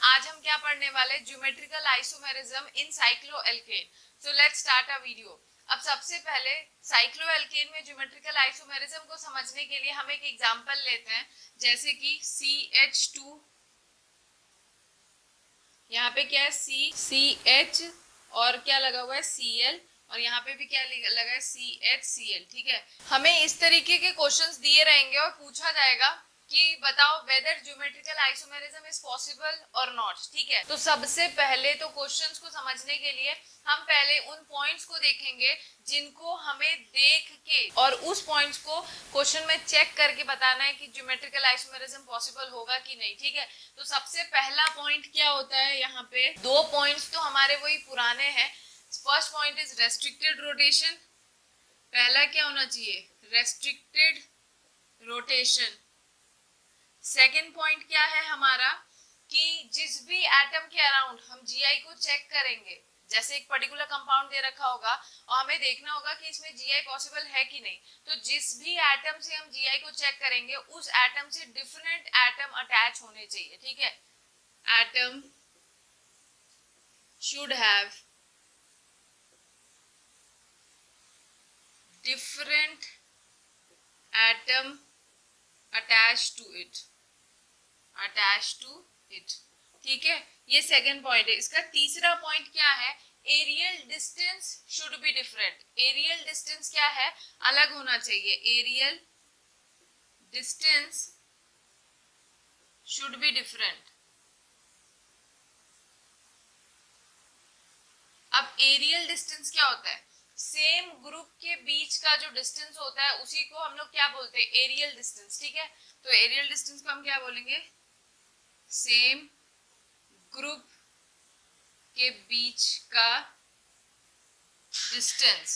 आज हम क्या पढ़ने वाले, geometrical isomerism in cycloalkane. So let's start a video. अब सबसे पहले साइक्लोएल्केन में ज्योमेट्रिकल आइसोमेरिज्म को समझने के लिए हम एक एग्जांपल लेते हैं, जैसे कि CH2, यहाँ पे क्या है CH और क्या लगा हुआ है Cl, और यहाँ पे भी क्या लगा है CHCl। ठीक है, हमें इस तरीके के क्वेश्चंस दिए रहेंगे और पूछा जाएगा कि बताओ whether geometrical isomerism is possible और नॉट। ठीक है, तो सबसे पहले तो क्वेश्चंस को समझने के लिए हम पहले उन पॉइंट्स को देखेंगे जिनको हमें देख के और उस पॉइंट्स को क्वेश्चन में चेक करके बताना है कि ज्योमेट्रिकल आइसोमेरिज्म पॉसिबल होगा कि नहीं। ठीक है, तो सबसे पहला पॉइंट क्या होता है, यहाँ पे दो पॉइंट्स तो हमारे वही पुराने हैं। First point is restricted rotation. पहला क्या होना चाहिए, रेस्ट्रिक्टेड रोटेशन। सेकेंड पॉइंट क्या है हमारा कि जिस भी एटम के अराउंड हम जीआई को चेक करेंगे, जैसे एक पर्टिकुलर कंपाउंड दे रखा होगा और हमें देखना होगा कि इसमें जीआई पॉसिबल है कि नहीं, तो जिस भी एटम से हम जीआई को चेक करेंगे उस एटम से डिफरेंट एटम अटैच होने चाहिए। ठीक है, atom should have different atom attached to it। ठीक है, ये सेकंड पॉइंट है। इसका तीसरा पॉइंट क्या है, aerial distance should be different. Aerial distance क्या है, अलग होना चाहिए। Aerial distance should be different. अब एरियल डिस्टेंस क्या होता है, सेम ग्रुप के बीच का जो डिस्टेंस होता है उसी को हम लोग क्या बोलते हैं, एरियल डिस्टेंस। ठीक है, तो एरियल डिस्टेंस को हम क्या बोलेंगे, सेम ग्रुप के बीच का डिस्टेंस।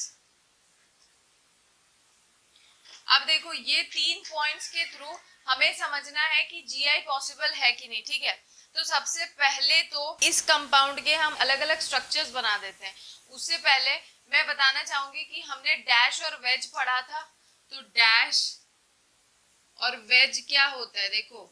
अब देखो ये तीन पॉइंट्स के थ्रू हमें समझना है कि जीआई पॉसिबल है कि नहीं। ठीक है, तो सबसे पहले तो इस कंपाउंड के हम अलग अलग स्ट्रक्चर्स बना देते हैं। उससे पहले मैं बताना चाहूंगी कि हमने डैश और वेज पढ़ा था, तो डैश और वेज क्या होता है, देखो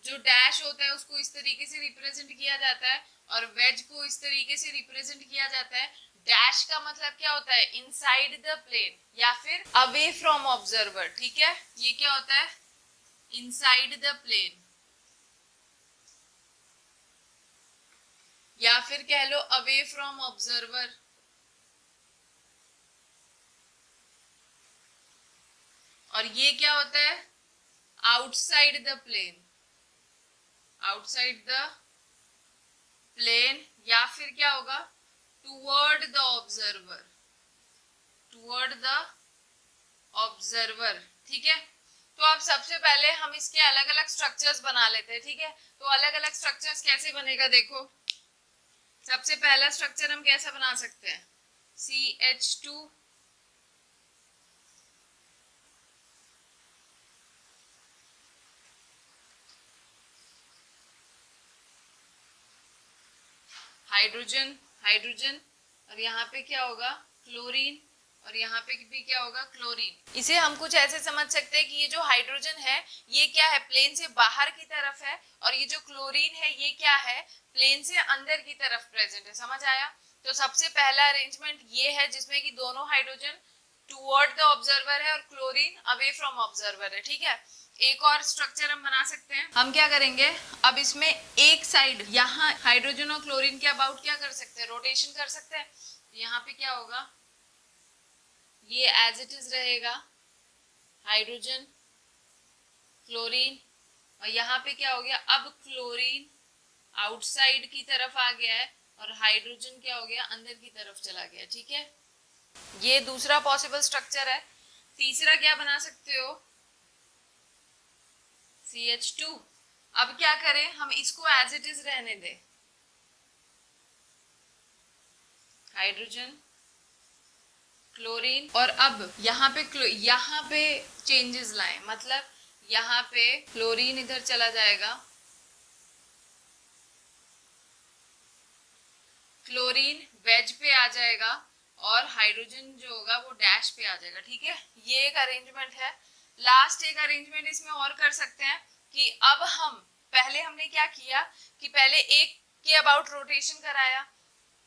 जो डैश होता है उसको इस तरीके से रिप्रेजेंट किया जाता है और वेज को इस तरीके से रिप्रेजेंट किया जाता है। डैश का मतलब क्या होता है, इनसाइड द प्लेन या फिर अवे फ्रॉम ऑब्जर्वर। ठीक है, ये क्या होता है, इनसाइड द प्लेन या फिर कह लो अवे फ्रॉम ऑब्जर्वर। और ये क्या होता है, outside the plane, outside the plane या फिर क्या होगा, toward the observer, toward the observer. ठीक है, तो अब सबसे पहले हम इसके अलग अलग स्ट्रक्चर्स बना लेते हैं। ठीक है, तो अलग अलग स्ट्रक्चर्स कैसे बनेगा, देखो सबसे पहला स्ट्रक्चर हम कैसा बना सकते हैं, CH2 हाइड्रोजन, हाइड्रोजन, और यहाँ पे क्या होगा, क्लोरीन, और यहाँ पे भी क्या होगा, क्लोरीन। इसे हम कुछ ऐसे समझ सकते हैं कि ये जो हाइड्रोजन है ये क्या है, प्लेन से बाहर की तरफ है, और ये जो क्लोरीन है ये क्या है, प्लेन से अंदर की तरफ प्रेजेंट है। समझ आया, तो सबसे पहला अरेंजमेंट ये है जिसमें कि दोनों हाइड्रोजन टुवर्ड द ऑब्जर्वर है और क्लोरीन अवे फ्रॉम ऑब्जर्वर है। ठीक है, एक और स्ट्रक्चर हम बना सकते हैं। हम क्या करेंगे, अब इसमें एक साइड यहाँ हाइड्रोजन और क्लोरीन के अबाउट क्या कर सकते हैं, रोटेशन कर सकते हैं। यहाँ पे क्या होगा, ये एज इट इज रहेगा हाइड्रोजन क्लोरीन, और यहाँ पे क्या हो गया, अब क्लोरीन आउटसाइड की तरफ आ गया है और हाइड्रोजन क्या हो गया, अंदर की तरफ चला गया। ठीक है, ये दूसरा पॉसिबल स्ट्रक्चर है। तीसरा क्या बना सकते हो, CH2। अब क्या करें, हम इसको एज इट इज रहने दें, हाइड्रोजन क्लोरीन, और अब यहाँ पे चेंजेस लाएं, मतलब यहाँ पे क्लोरीन इधर चला जाएगा, क्लोरीन वेज पे आ जाएगा और हाइड्रोजन जो होगा वो डैश पे आ जाएगा। ठीक है, ये एक अरेंजमेंट है। लास्ट एक अरेंजमेंट इसमें और कर सकते हैं कि अब हम पहले हमने क्या किया कि पहले एक के अबाउट रोटेशन कराया,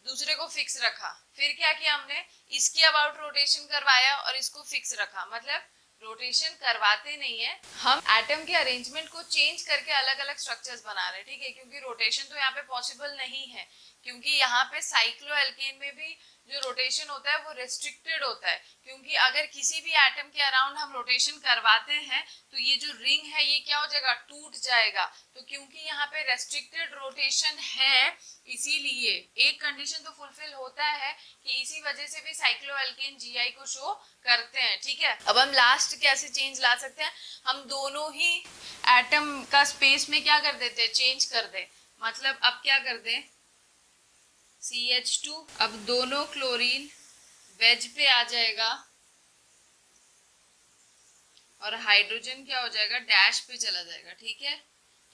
दूसरे को फिक्स रखा, फिर क्या किया हमने इसके अबाउट रोटेशन करवाया और इसको फिक्स रखा। मतलब रोटेशन करवाते नहीं है हम, एटम के अरेंजमेंट को चेंज करके अलग अलग स्ट्रक्चर्स बना रहे हैं, ठीक है, क्योंकि रोटेशन तो यहाँ पे पॉसिबल नहीं है, क्योंकि यहाँ पे साइक्लोएल्केन में भी जो रोटेशन होता है वो रेस्ट्रिक्टेड होता है, क्योंकि अगर किसी भी एटम के अराउंड हम रोटेशन करवाते हैं तो ये जो रिंग है ये क्या हो जाएगा, टूट जाएगा। तो क्योंकि यहाँ पे रेस्ट्रिक्टेड रोटेशन है, इसीलिए एक कंडीशन तो फुलफिल होता है कि इसी वजह से भी साइक्लोएल्केन जीआई को शो करते हैं, ठीक है। अब हम लास्ट कैसे चेंज ला सकते हैं, हम दोनों ही एटम का स्पेस में क्या कर देते हैं, चेंज कर दे। मतलब अब क्या कर दे, CH2, अब दोनों क्लोरीन वेज पे आ जाएगा और हाइड्रोजन क्या हो जाएगा, डैश पे चला जाएगा, ठीक है।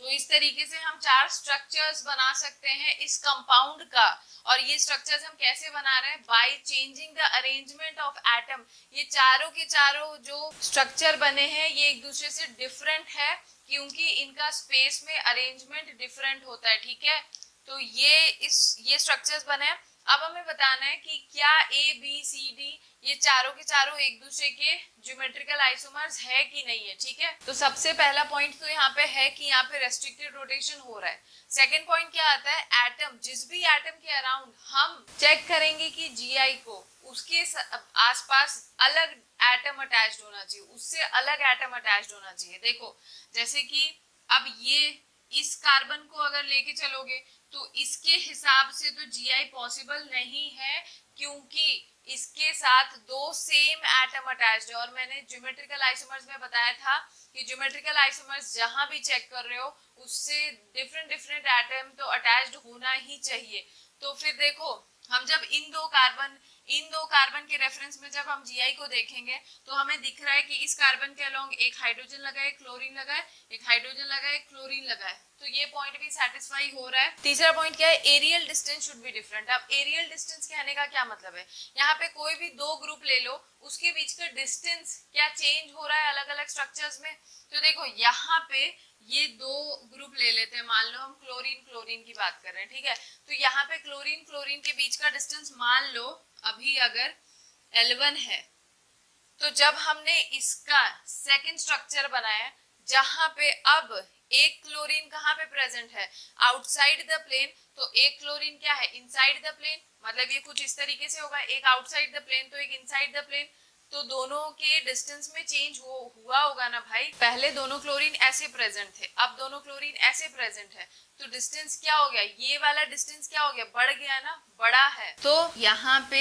तो इस तरीके से हम 4 स्ट्रक्चर्स बना सकते हैं इस कंपाउंड का। और ये स्ट्रक्चर्स हम कैसे बना रहे हैं, by changing the arrangement of atom. ये चारों के चारों जो स्ट्रक्चर बने हैं ये एक दूसरे से डिफरेंट है, क्योंकि इनका स्पेस में अरेंजमेंट डिफरेंट होता है, ठीक है। तो ये स्ट्रक्चर्स बने हैं। अब हमें बताना है कि क्या ABCD ये चारों के चारों एक दूसरे के ज्योमेट्रिकल आइसोमर्स है कि नहीं है, ठीक है। तो सबसे पहला पॉइंट तो यहाँ पे है कि यहाँ पे रेस्ट्रिक्टेड रोटेशन हो रहा है। सेकेंड पॉइंट क्या आता है, एटम, जिस भी एटम के अराउंड हम चेक करेंगे कि GI को उसके आसपास अलग एटम अटैच्ड होना चाहिए, उससे अलग एटम अटैच्ड होना चाहिए। देखो जैसे कि अब ये इस कार्बन को अगर लेके चलोगे तो इसके हिसाब से तो GI पॉसिबल नहीं है, क्योंकि इसके साथ 2 सेम एटम अटैच्ड है। और मैंने ज्योमेट्रिकल आइसोमर्स में बताया था कि ज्योमेट्रिकल आइसोमर्स जहां भी चेक कर रहे हो उससे डिफरेंट एटम तो अटैच्ड होना ही चाहिए। तो फिर देखो हम जब इन दो कार्बन के रेफरेंस में जब हम GI को देखेंगे तो हमें दिख रहा है कि इस कार्बन के अलोंग एक हाइड्रोजन लगा है, क्लोरीन लगा है, एक हाइड्रोजन लगा है, क्लोरीन लगा है। तो ये पॉइंट भी सेटिस्फाई हो रहा है। तीसरा पॉइंट क्या है, aerial distance should be different. अब एरियल डिस्टेंस कहने का क्या मतलब है, यहाँ पे कोई भी 2 ग्रुप ले लो, उसके बीच का डिस्टेंस क्या चेंज हो रहा है अलग अलग स्ट्रक्चर्स में। तो देखो यहाँ पे ये 2 ग्रुप ले लेते हैं, मान लो हम क्लोरीन की बात कर रहे हैं, ठीक है। तो यहाँ पे क्लोरीन के बीच का डिस्टेंस मान लो अभी अगर L1 है, तो जब हमने इसका सेकंड स्ट्रक्चर बनाया जहां पे अब एक क्लोरीन कहाँ पे प्रेजेंट है, आउटसाइड द प्लेन, तो एक क्लोरीन क्या है, इनसाइड द प्लेन। मतलब ये कुछ इस तरीके से होगा, एक आउटसाइड द प्लेन तो एक इनसाइड द प्लेन। तो दोनों के डिस्टेंस में चेंज हुआ होगा ना भाई। पहले दोनों क्लोरीन ऐसे प्रेजेंट थे, अब दोनों क्लोरीन ऐसे प्रेजेंट है, तो डिस्टेंस क्या हो गया, ये वाला डिस्टेंस क्या हो गया, बढ़ गया ना, बड़ा है। तो यहाँ पे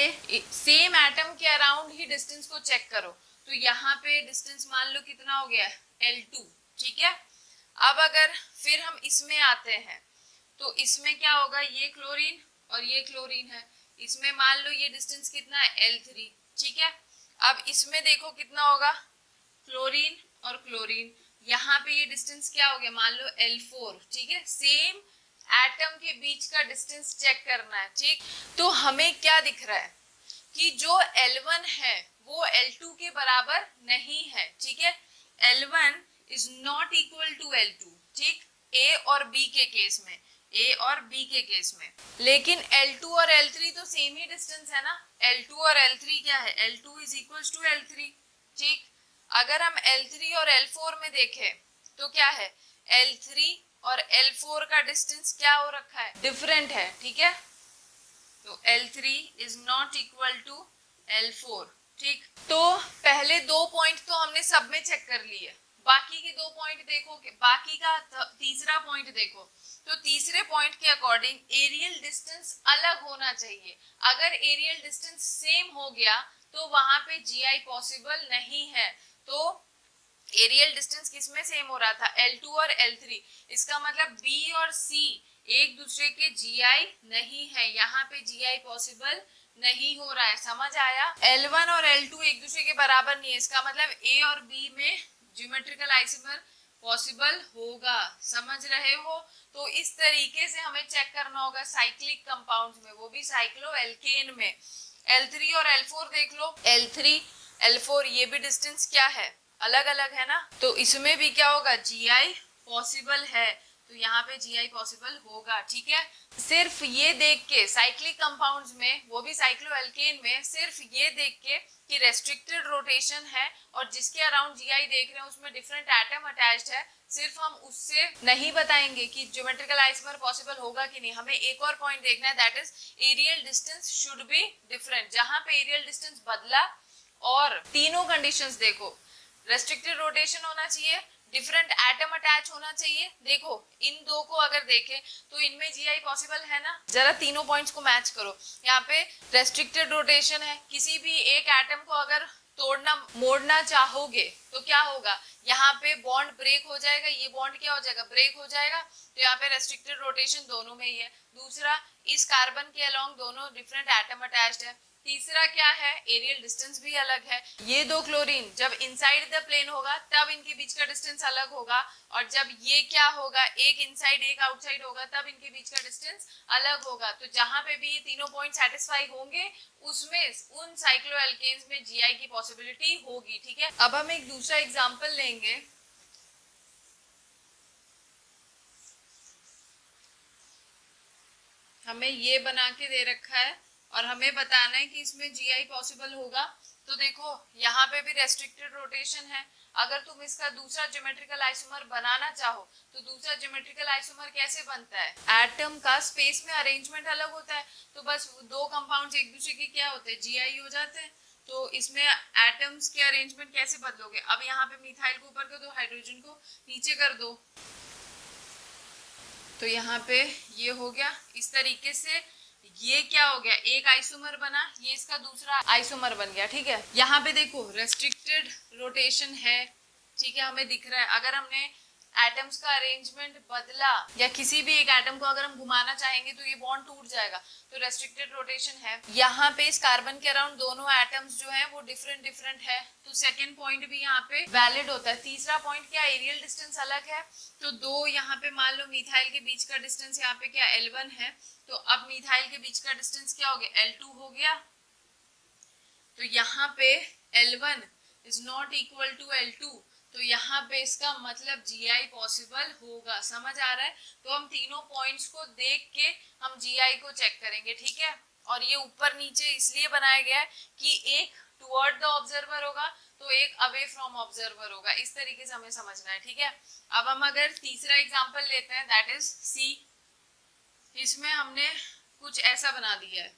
सेम एटम के अराउंड ही डिस्टेंस को चेक करो, तो यहाँ पे डिस्टेंस मान लो कितना हो गया, L2, ठीक है। अब अगर फिर हम इसमें आते हैं तो इसमें क्या होगा, ये क्लोरीन और ये क्लोरीन है, इसमें मान लो ये डिस्टेंस कितना है, L3, ठीक है। अब इसमें देखो कितना होगा, क्लोरीन और क्लोरीन, यहाँ पे ये डिस्टेंस क्या हो गया, मान लो L4, ठीक है। सेम एटम के बीच का डिस्टेंस चेक करना है, ठीक। तो हमें क्या दिख रहा है कि जो L1 है वो L2 के बराबर नहीं है, ठीक है। L1 is not equal to L2, ठीक, A और B के केस में, A और B के केस में। लेकिन L2 और L3 तो सेम ही डिस्टेंस है ना, L2 और L3 क्या है, L2 is equal to L3, ठीक। अगर हम L3 और L4 में देखें तो क्या है, L3 और L4 का डिस्टेंस क्या हो रखा है, डिफरेंट है, ठीक है। तो L3 is not equal to L4, ठीक। तो पहले 2 पॉइंट तो हमने सब में चेक कर लिए, बाकी के 2 पॉइंट देखो, बाकी का तीसरा पॉइंट देखो, तो तीसरे पॉइंट के अकॉर्डिंग एरियल डिस्टेंस अलग होना चाहिए। अगर एरियल डिस्टेंस सेम हो गया तो वहां पे GI पॉसिबल नहीं है। तो एरियल डिस्टेंस किसमें सेम हो रहा था, L2 और L3, इसका मतलब B और C एक दूसरे के GI नहीं है, यहाँ पे GI पॉसिबल नहीं हो रहा है, समझ आया। L1 और L2 एक दूसरे के बराबर नहीं है, इसका मतलब A और B में ज्योमेट्रिकल आइसोमर पॉसिबल होगा, समझ रहे हो। तो इस तरीके से हमें चेक करना होगा साइक्लिक कंपाउंड्स में, वो भी साइक्लोएल्केन में। L3 और L4 देख लो, L3 L4 ये भी डिस्टेंस क्या है, अलग अलग है ना, तो इसमें भी क्या होगा, GI पॉसिबल है। तो यहाँ पे जीआई पॉसिबल होगा, ठीक है। सिर्फ ये देख के साइक्लिक कंपाउंड्स में, वो भी साइक्लोएल्केन में, सिर्फ ये देख के कि रेस्ट्रिक्टेड रोटेशन है और जिसके अराउंड जीआई देख रहे हैं उसमें डिफरेंट एटम अटैच्ड है, सिर्फ हम उससे नहीं बताएंगे कि ज्योमेट्रिकल आइसोमर पॉसिबल होगा कि नहीं। हमें एक और पॉइंट देखना है, that is aerial distance should be different. जहां पे एरियल डिस्टेंस बदला और तीनों कंडीशंस देखो, रेस्ट्रिक्टेड रोटेशन होना चाहिए, डिफरेंट एटम अटैच होना चाहिए। देखो इन दो को अगर देखें तो इनमें जीआई पॉसिबल है ना, जरा तीनों पॉइंट्स को मैच करो। यहाँ पे रेस्ट्रिक्टेड रोटेशन है, किसी भी एक एटम को अगर तोड़ना मोड़ना चाहोगे तो क्या होगा, यहाँ पे बॉन्ड ब्रेक हो जाएगा, ये बॉन्ड क्या हो जाएगा, ब्रेक हो जाएगा। तो यहाँ पे रेस्ट्रिक्टेड रोटेशन दोनों में ही है। दूसरा, इस कार्बन के अलोंग दोनों डिफरेंट एटम अटैच्ड है। तीसरा क्या है, एरियल डिस्टेंस भी अलग है। ये दो क्लोरीन जब इनसाइड द प्लेन होगा तब इनके बीच का डिस्टेंस अलग होगा, और जब ये क्या होगा, एक इनसाइड एक आउटसाइड होगा, तब इनके बीच का डिस्टेंस अलग होगा। तो जहां पे भी ये तीनों पॉइंट सेटिस्फाई होंगे उसमें उन साइक्लोएल्केन्स में जीआई की पॉसिबिलिटी होगी, ठीक है। अब हम एक दूसरा एग्जांपल लेंगे। हमें ये बना के दे रखा है और हमें बताना है कि इसमें जीआई पॉसिबल होगा। तो देखो यहाँ पे भी रेस्ट्रिक्टेड रोटेशन है। अगर तुम इसका दूसरा ज्योमेट्रिकल आइसोमर बनाना चाहो तो दूसरा ज्योमेट्रिकल आइसोमर कैसे बनता है, एटम का स्पेस में अरेंजमेंट अलग होता है, तो बस दो कंपाउंड्स एक दूसरे के क्या होते हैं, जीआई हो जाते हैं। तो इसमें एटम्स के अरेंजमेंट कैसे बदलोगे, अब यहाँ पे मिथाइल को ऊपर कर दो, हाइड्रोजन को नीचे कर दो, तो यहाँ पे ये हो गया। इस तरीके से ये क्या हो गया, एक आइसोमर बना, ये इसका दूसरा आइसोमर बन गया, ठीक है। यहाँ पे देखो रेस्ट्रिक्टेड रोटेशन है, ठीक है, हमें दिख रहा है। अगर हमने एटम्स का अरेंजमेंट बदला या किसी भी एक एटम को अगर हम घुमाना चाहेंगे तो ये बॉन्ड टूट जाएगा, तो रेस्ट्रिक्टेड रोटेशन है। यहाँ पे इस कार्बन के अराउंड दोनों एटम्स जो है वो डिफरेंट डिफरेंट है, तो सेकेंड पॉइंट भी यहाँ पे वैलिड होता है। तीसरा पॉइंट क्या, एरियल डिस्टेंस अलग है, तो दो यहाँ पे मान लो मिथाइल के बीच का डिस्टेंस यहाँ पे क्या L1 है, तो अब मिथाइल के बीच का डिस्टेंस क्या हो गया, L2 हो गया। तो यहाँ पे L1 is not equal to L2, तो यहाँ पे इसका मतलब जीआई पॉसिबल होगा। समझ आ रहा है। तो हम तीनों पॉइंट्स को देख के हम जीआई को चेक करेंगे, ठीक है। और ये ऊपर नीचे इसलिए बनाया गया है कि एक टुवर्ड द ऑब्जर्वर होगा तो एक अवे फ्रॉम ऑब्जर्वर होगा, इस तरीके से हमें समझना है, ठीक है। अब हम अगर तीसरा एग्जाम्पल लेते हैं, दैट इज सी। इसमें हमने कुछ ऐसा बना दिया है,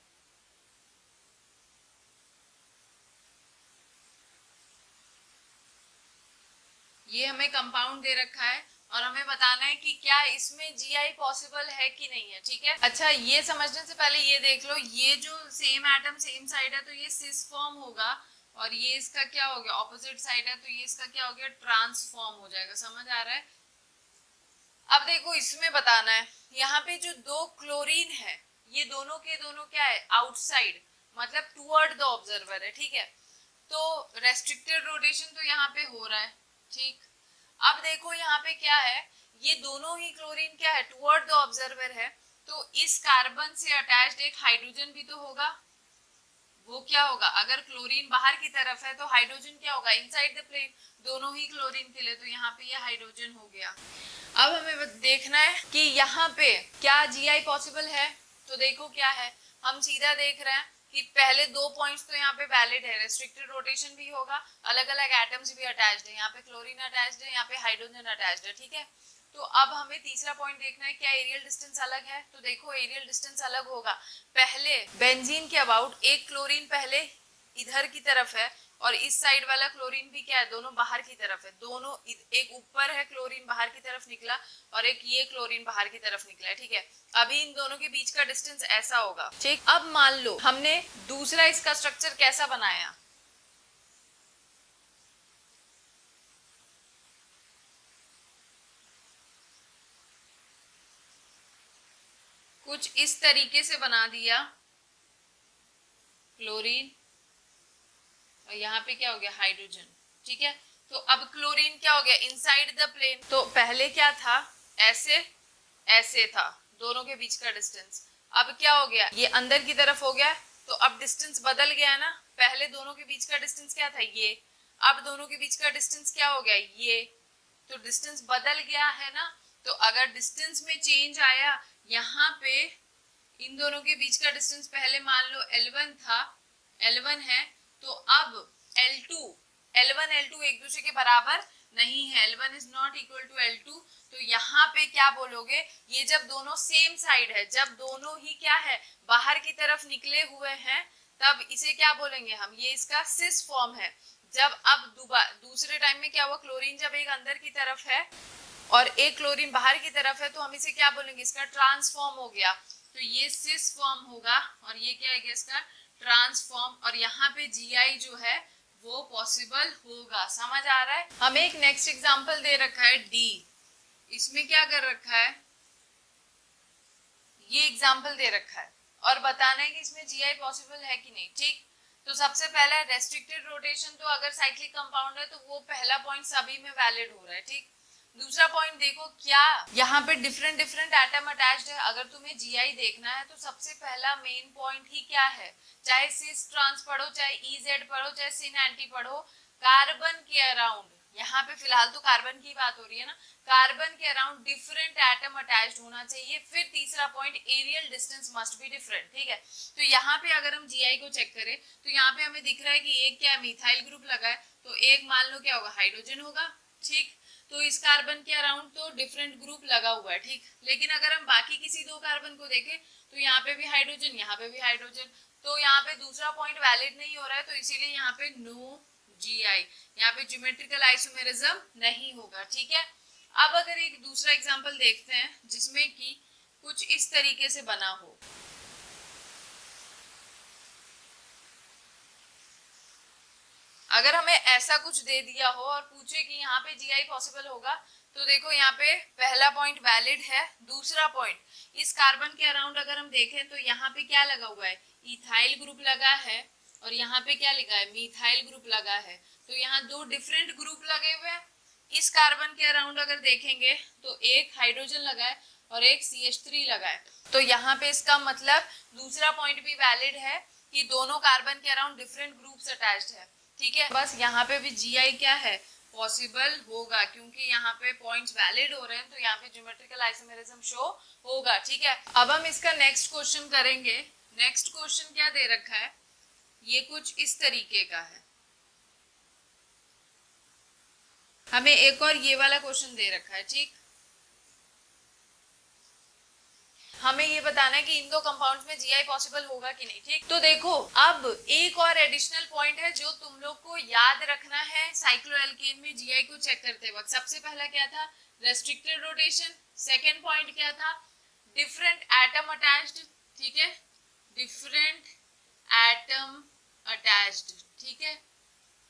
ये हमें कंपाउंड दे रखा है और हमें बताना है कि क्या इसमें जीआई पॉसिबल है कि नहीं है, ठीक है। अच्छा, ये समझने से पहले ये देख लो, ये जो सेम एटम सेम साइड है तो ये सिस फॉर्म होगा, और ये इसका क्या हो गया, ऑपोजिट साइड है, तो ये इसका क्या हो गया, ट्रांसफॉर्म हो जाएगा। समझ आ रहा है। अब देखो इसमें बताना है, यहाँ पे जो दो क्लोरीन है ये दोनों के दोनों क्या है, आउटसाइड, मतलब टुवर्ड द ऑब्जर्वर है, ठीक है। तो रेस्ट्रिक्टेड रोटेशन तो यहाँ पे हो रहा है, ठीक। अब देखो यहाँ पे क्या है, ये दोनों ही क्लोरीन क्या है, टुवर्ड द ऑब्जर्वर है, तो इस कार्बन से अटैच्ड एक हाइड्रोजन भी तो होगा। वो क्या होगा, अगर क्लोरीन बाहर की तरफ है तो हाइड्रोजन क्या होगा, इनसाइड द प्लेन, दोनों ही क्लोरीन के लिए, तो यहाँ पे ये हाइड्रोजन हो गया। अब हमें देखना है कि यहाँ पे क्या जीआई पॉसिबल है। तो देखो क्या है, हम सीधा देख रहे हैं कि पहले दो पॉइंट्स तो यहाँ पे वैलिड है, रेस्ट्रिक्टेड रोटेशन भी होगा, अलग अलग एटम्स भी अटैच्ड है, यहाँ पे क्लोरीन अटैच्ड है, यहाँ पे हाइड्रोजन अटैच्ड है, ठीक है। तो अब हमें तीसरा पॉइंट देखना है, क्या एरियल डिस्टेंस अलग है। तो देखो एरियल डिस्टेंस अलग होगा, पहले बेंजीन के अबाउट एक क्लोरीन पहले इधर की तरफ है और इस साइड वाला क्लोरीन भी क्या है, दोनों बाहर की तरफ है, दोनों एक ऊपर है क्लोरीन बाहर की तरफ निकला और एक ये क्लोरीन बाहर की तरफ निकला है, ठीक है। अभी इन दोनों के बीच का डिस्टेंस ऐसा होगा, ठीक। अब मान लो हमने दूसरा इसका स्ट्रक्चर कैसा बनाया, कुछ इस तरीके से बना दिया, क्लोरीन और यहाँ पे क्या हो गया, हाइड्रोजन, ठीक है। तो अब क्लोरीन क्या हो गया, इनसाइड द प्लेन, तो पहले क्या था, ऐसे ऐसे था दोनों के बीच का डिस्टेंस, अब क्या हो गया, ये अंदर की तरफ हो गया, तो अब डिस्टेंस बदल गया ना। पहले दोनों के बीच का डिस्टेंस क्या था, ये, अब दोनों के बीच का डिस्टेंस क्या हो गया, ये, तो डिस्टेंस बदल गया है ना। तो अगर डिस्टेंस में चेंज आया, यहाँ पे इन दोनों के बीच का डिस्टेंस पहले मान लो L1 था, L1 है, तो अब L1 L2 एक दूसरे के बराबर नहीं है, L1 is not equal to L2। तो यहाँ पे क्या बोलोगे, ये जब दोनों सेम साइड है, जब दोनों ही क्या है बाहर की तरफ निकले हुए हैं, तब इसे क्या बोलेंगे हम, ये इसका सिस फॉर्म है। जब अब दूसरे टाइम में क्या हुआ, क्लोरीन जब एक अंदर की तरफ है और एक क्लोरीन बाहर की तरफ है, तो हम इसे क्या बोलेंगे, इसका ट्रांसफॉर्म हो गया। तो ये सिस फॉर्म होगा और ये क्या है इसका ट्रांसफॉर्म, और यहाँ पे Gi जो है वो पॉसिबल होगा। समझ आ रहा है। हमें एक नेक्स्ट एग्जांपल दे रखा है D, इसमें क्या कर रखा है, ये एग्जांपल दे रखा है और बताना है कि इसमें Gi पॉसिबल है कि नहीं। ठीक, तो सबसे पहला रेस्ट्रिक्टेड रोटेशन, तो अगर साइक्लिक कंपाउंड है तो वो पहला पॉइंट सभी में वैलिड हो रहा है। ठीक, दूसरा पॉइंट देखो, क्या यहाँ पे डिफरेंट डिफरेंट एटम अटैच्ड है। अगर तुम्हें Gi देखना है तो सबसे पहला मेन पॉइंट ही क्या है, चाहे सिस ट्रांस पढ़ो, चाहे Ez पढ़ो, चाहे सिन एंटी पढ़ो, कार्बन के अराउंड, यहाँ पे फिलहाल तो कार्बन की बात हो रही है ना, कार्बन के अराउंड डिफरेंट एटम अटैच्ड होना चाहिए। फिर तीसरा point, aerial distance must be different. ठीक है, तो यहाँ पे अगर हम Gi को चेक करें तो यहाँ पे हमें दिख रहा है कि एक क्या मिथाइल ग्रुप लगा है, तो एक मान लो क्या होगा, हाइड्रोजन होगा। ठीक, तो इस कार्बन के अराउंड तो डिफरेंट ग्रुप लगा हुआ है। ठीक, लेकिन अगर हम बाकी किसी दो कार्बन को देखें तो यहाँ पे भी हाइड्रोजन, यहाँ पे भी हाइड्रोजन, तो यहाँ पे दूसरा पॉइंट वैलिड नहीं हो रहा है, तो इसीलिए यहाँ पे नो Gi, यहाँ पे ज्योमेट्रिकल आइसोमेरिज्म नहीं होगा। ठीक है, अब अगर एक दूसरा एग्जांपल देखते हैं जिसमें कि कुछ इस तरीके से बना हो, अगर हमें ऐसा कुछ दे दिया हो और पूछे कि यहाँ पे Gi पॉसिबल होगा, तो देखो यहाँ पे पहला पॉइंट वैलिड है। दूसरा पॉइंट, इस कार्बन के अराउंड अगर हम देखें तो यहाँ पे क्या लगा हुआ है, इथाइल ग्रुप लगा है, और यहाँ पे क्या लिखा है, मिथाइल ग्रुप लगा है। तो यहाँ दो डिफरेंट ग्रुप लगे हुए हैं। इस कार्बन के अराउंड अगर देखेंगे तो एक हाइड्रोजन लगा है और एक CH3 लगा है। तो यहाँ पे इसका मतलब दूसरा पॉइंट भी वैलिड है कि दोनों कार्बन के अराउंड डिफरेंट ग्रुप्स अटैच्ड है। ठीक है, बस यहाँ पे भी Gi क्या है, पॉसिबल होगा, क्योंकि यहाँ पे पॉइंट्स वैलिड हो रहे हैं, तो यहाँ पे ज्योमेट्रिकल आइसोमेरिज्म शो होगा। ठीक है, अब हम इसका नेक्स्ट क्वेश्चन करेंगे। नेक्स्ट क्वेश्चन क्या दे रखा है, ये कुछ इस तरीके का है। हमें एक और ये वाला क्वेश्चन दे रखा है। ठीक, हमें ये बताना है कि इन दो कंपाउंड्स में Gi पॉसिबल होगा कि नहीं। ठीक, तो देखो अब एक और एडिशनल पॉइंट है जो तुम लोग को याद रखना है साइक्लोएल्केन में Gi को चेक करते वक्त। सबसे पहला क्या था, रेस्ट्रिक्टेड रोटेशन। सेकेंड पॉइंट क्या था, डिफरेंट एटम अटैच्ड। ठीक है, डिफरेंट एटम अटैच्ड। ठीक है,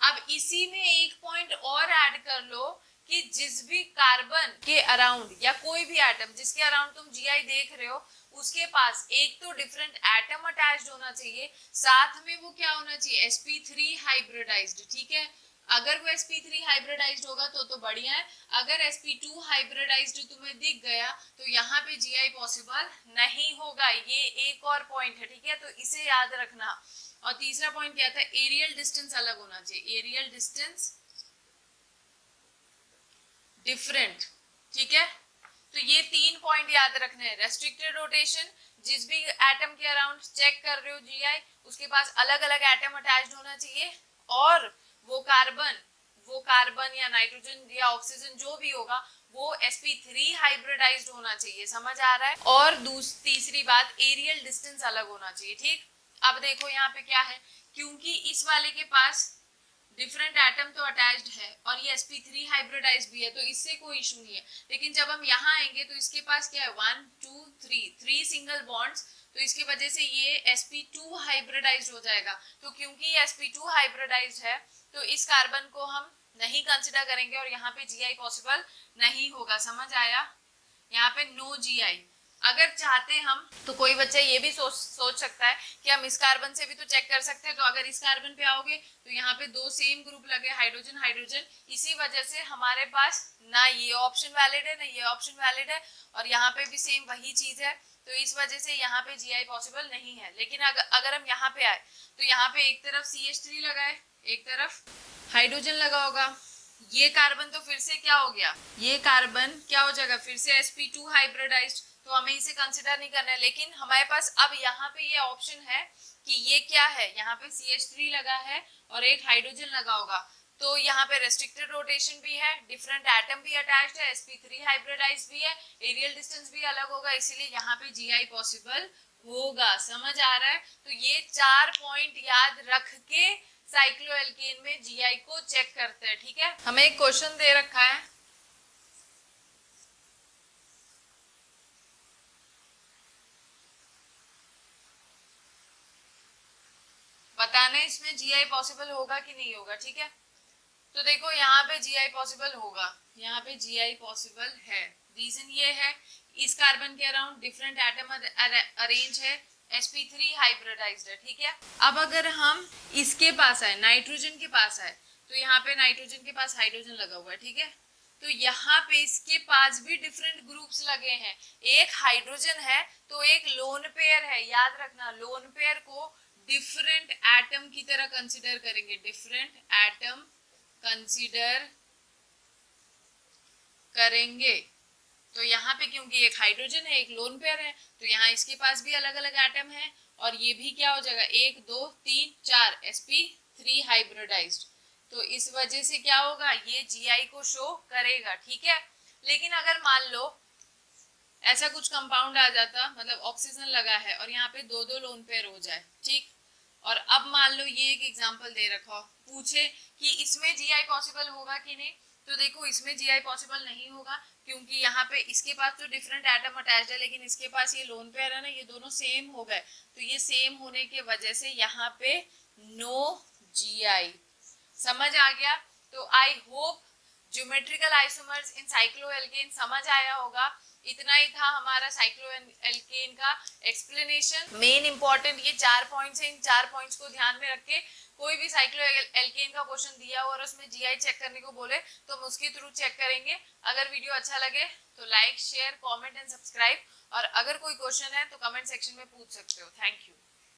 अब इसी में एक पॉइंट और ऐड कर लो कि जिस भी कार्बन के अराउंड या कोई भी एटम जिसके अराउंड तुम Gi देख रहे हो, उसके पास एक तो डिफरेंट एटम अटैच्ड होना चाहिए, साथ में वो क्या होना चाहिए, sp3 हाइब्रिडाइज्ड। ठीक है, अगर वो sp3 हाइब्रिडाइज्ड होगा तो बढ़िया है। अगर sp2 हाइब्रिडाइज्ड तुम्हें दिख गया तो यहाँ पे Gi पॉसिबल नहीं होगा। ये एक और पॉइंट है। ठीक है, तो इसे याद रखना। और तीसरा पॉइंट क्या था, एरियल डिस्टेंस अलग होना चाहिए, एरियल डिस्टेंस डिफरेंट। ठीक है, तो ये तीन पॉइंट याद रखने हैं। रेस्ट्रिक्टेड रोटेशन, जिस भी एटम के अराउंड चेक कर रहे हो Gi, उसके पास अलग अलग एटम अटैच्ड होना चाहिए, और वो कार्बन या नाइट्रोजन या ऑक्सीजन जो भी होगा वो sp3 हाइब्रिडाइज्ड होना चाहिए। समझ आ रहा है। और तीसरी बात, एरियल डिस्टेंस अलग होना चाहिए। ठीक, अब देखो यहाँ पे क्या है, क्योंकि इस वाले के पास डिफरेंट एटम तो अटैच्ड है और ये sp3 हाइब्रिडाइज्ड भी है, तो इससे कोई इशू नहीं है। लेकिन जब हम यहाँ आएंगे तो इसके पास क्या है, 1 2 3 सिंगल बॉन्ड्स, तो इसकी वजह से ये sp2 हाइब्रिडाइज्ड हो जाएगा। तो क्योंकि ये sp2 हाइब्रिडाइज्ड है तो इस कार्बन को हम नहीं कंसिडर करेंगे और यहाँ पे Gi पॉसिबल नहीं होगा। समझ आया, यहाँ पे नो Gi। अगर चाहते हम तो कोई बच्चा ये भी सोच सकता है कि हम इस कार्बन से भी तो चेक कर सकते हैं, तो अगर इस कार्बन पे आओगे तो यहाँ पे दो सेम ग्रुप लगे, हाइड्रोजन हाइड्रोजन, इसी वजह से हमारे पास ना ये ऑप्शन वैलिड है ना ये ऑप्शन वैलिड है, और यहाँ पे भी सेम वही चीज है, तो इस वजह से यहाँ पे Gi पॉसिबल नहीं है। लेकिन अगर हम यहाँ पे आए तो यहाँ पे एक तरफ CH3 लगा है, एक तरफ हाइड्रोजन लगा होगा, ये कार्बन तो फिर से क्या हो गया, ये कार्बन क्या हो जाएगा, फिर से sp2 हाइब्रिडाइज्ड, तो हमें इसे कंसिडर नहीं करना है। लेकिन हमारे पास अब यहाँ पे ये ऑप्शन है कि ये क्या है, यहाँ पे CH3 लगा है और एक हाइड्रोजन लगा होगा, तो यहाँ पे रेस्ट्रिक्टेड रोटेशन भी है, डिफरेंट एटम भी अटैच्ड है, sp3 हाइब्रिडाइज भी है, एरियल डिस्टेंस भी अलग होगा, इसीलिए यहाँ पे GI पॉसिबल होगा। समझ आ रहा है? तो ये 4 पॉइंट याद रख के साइक्लोएल्केन में GI को चेक करते हैं। ठीक है, हमें एक क्वेश्चन दे रखा है, बताना है इसमें GI पॉसिबल होगा कि नहीं होगा। ठीक है, तो देखो यहाँ पे GI पॉसिबल होगा, यहाँ पे GI पॉसिबल है। रीजन ये है, इस कार्बन के अराउंड डिफरेंट एटम अरेंज है, sp3 हाइब्रिडाइज्ड है। ठीक है, अब अगर हम इसके पास आए, नाइट्रोजन के पास आए, तो यहाँ पे नाइट्रोजन के पास हाइड्रोजन लगा हुआ है। ठीक है, तो यहाँ पे इसके पास भी डिफरेंट ग्रुप्स लगे हैं, एक हाइड्रोजन है तो एक लोन पेयर है। याद रखना, लोन पेयर को डिफरेंट एटम की तरह कंसिडर करेंगे, डिफरेंट एटम कंसीडर करेंगे। तो यहाँ पे क्योंकि एक हाइड्रोजन है, एक लोन पेयर है, तो यहाँ इसके पास भी अलग अलग एटम है, और ये भी क्या हो जाएगा, 1 2 3 4 sp3 हाइब्रिडाइज्ड। तो इस वजह से क्या होगा, ये GI को शो करेगा। ठीक है, लेकिन अगर मान लो ऐसा कुछ कंपाउंड आ जाता, मतलब ऑक्सीजन लगा है और यहाँ पे 2 2 लोन पेयर हो जाए, ठीक, और अब मान लो ये एक एग्जांपल दे रखा हो, पूछे कि इसमें GI पॉसिबल होगा कि नहीं, तो देखो इसमें GI पॉसिबल नहीं होगा, क्योंकि यहाँ पे इसके पास तो डिफरेंट एटम अटैच्ड है, लेकिन इसके पास ये लोन पेयर है ना, ये दोनों सेम हो गए, तो ये सेम होने के वजह से यहाँ पे नो GI। समझ आ गया? तो I hope geometrical isomers in cycloalkane समझ आया होगा। इतना ही था हमारा साइक्लोएल्केन का एक्सप्लेनेशन। मेन इंपॉर्टेंट ये 4 पॉइंट्स हैं, इन 4 पॉइंट्स को ध्यान में रख के कोई भी साइक्लोएल्केन का क्वेश्चन दिया हो और उसमें GI चेक करने को बोले तो हम उसके थ्रू चेक करेंगे। अगर वीडियो अच्छा लगे तो like share comment and subscribe, और अगर कोई क्वेश्चन है तो कमेंट सेक्शन में पूछ सकते हो। Thank you.